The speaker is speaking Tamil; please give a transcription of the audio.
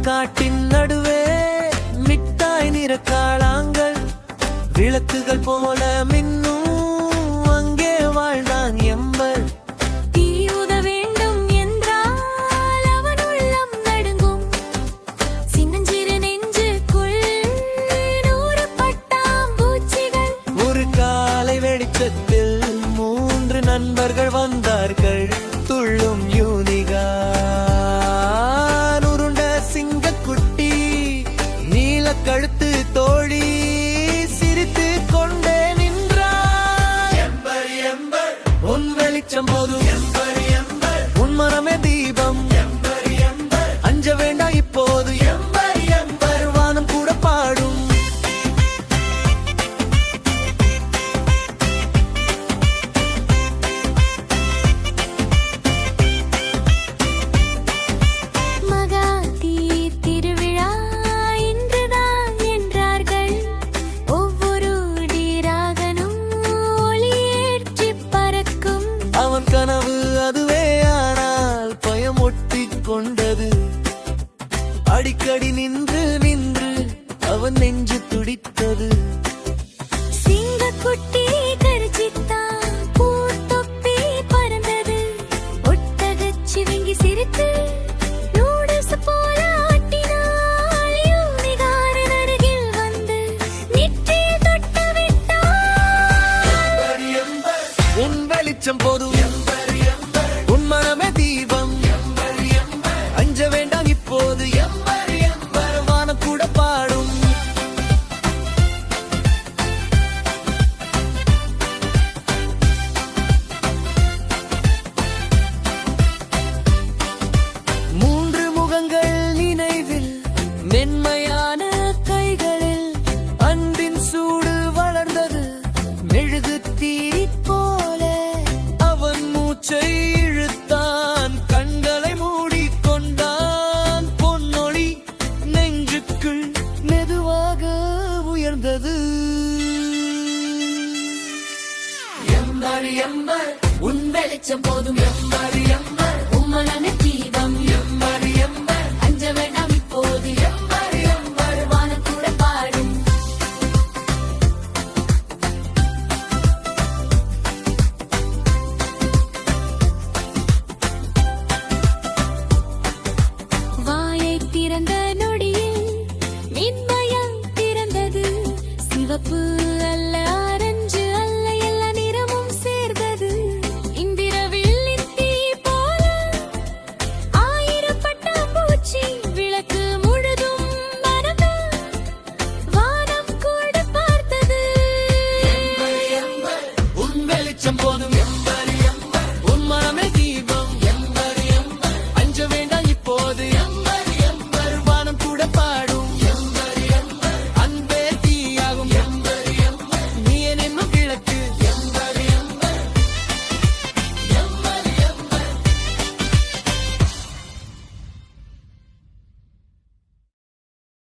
காட்டின் நடுவே மிட்டாய் நிற காளாங்கள் விளக்குகள் போல மின்னும் அங்கே வாழ்ந்தான் எம்பர். தீயுத வேண்டும் என்றால் அவன் உள்ளம் நடுங்கும். சின்னஞ்சிறு நெஞ்சுக்குள் 100 பட்டாம்பூச்சிகள். ஒரு காலை வெளிச்சத்தில் 3 நண்பர்கள் வந்தார்கள். துள்ளும் யூனிகான், உருண்ட சிங்கக்குட்டி, நீல கழுத்து தோழி சிரித்து கொண்டே நின்றார். எம்பர் எம்பர் உன் வெளிச்சம் போதும், எம்பர் எம்பர் உன் மனமே தீபம், எம்பர் எம்பர் அஞ்ச வேண்டாம் இப்போது, எம்பர் எம்பர் வானம் கூட பாடும். மகாதி திருவிழா இன்றுதான் என்றார்கள். ஒவ்வொரு டிராகனும் ஒளியேற்றி பறக்கும். அவன் கனவு அதுவே, ஆனால் பயம் ஒட்டிக் கொண்டது. அடிக்கடி நின்று நின்று அவன் நெஞ்சு துடித்தது. சிங்கக்குட்டி கர்ஜித்தான், பூத்தொப்பி பறந்தது. ஒட்டகச் சிவிங்கி சிரித்து நூடுல்ஸ் போல ஆட்டினாள். யூனிகாரன் அருகில் வந்து நெற்றியில் தொட்டு விட்டாள். உன் வெளிச்சம் போதும், உன் மனமே தீபம், அஞ்ச வேண்டாம் இப்போது, வானம் கூட பாடும். மூன்று முகங்கள் நினைவில், மென்மையான கைகளில் அன்பின் சூடு வளர்ந்தது. மெழுகு தீரி போல அவன் மூச்சை இழுத்தான், கண்களை மூடிக்கொண்டான். பொன்னொளி நெஞ்சுக்குள் மெதுவாக உயர்ந்தது. எம்பர் எம்பர் உன் வெளிச்சம் போதும், எம்பர் எம்பர் உம்மனன தீபம், எம்பர் எம்பர் அஞ்ச வேண்டாம் இப்போது, எம்பர் எம்பர் வானம் கூட பாடும். வாயை திறந்த நொடியில் மின்மயம் திறந்தது. சிவப்பு அல்ல, ஆரஞ்சு அல்ல, எல்லா நிறமும் சேர்ந்தது. இந்திரவில்லின் தீ போல 1000 பட்டாம்பூச்சி, விளக்கு முழுதும் மனமே வானம் கூட பார்த்தது. உன் வெளிச்சம் போதும்,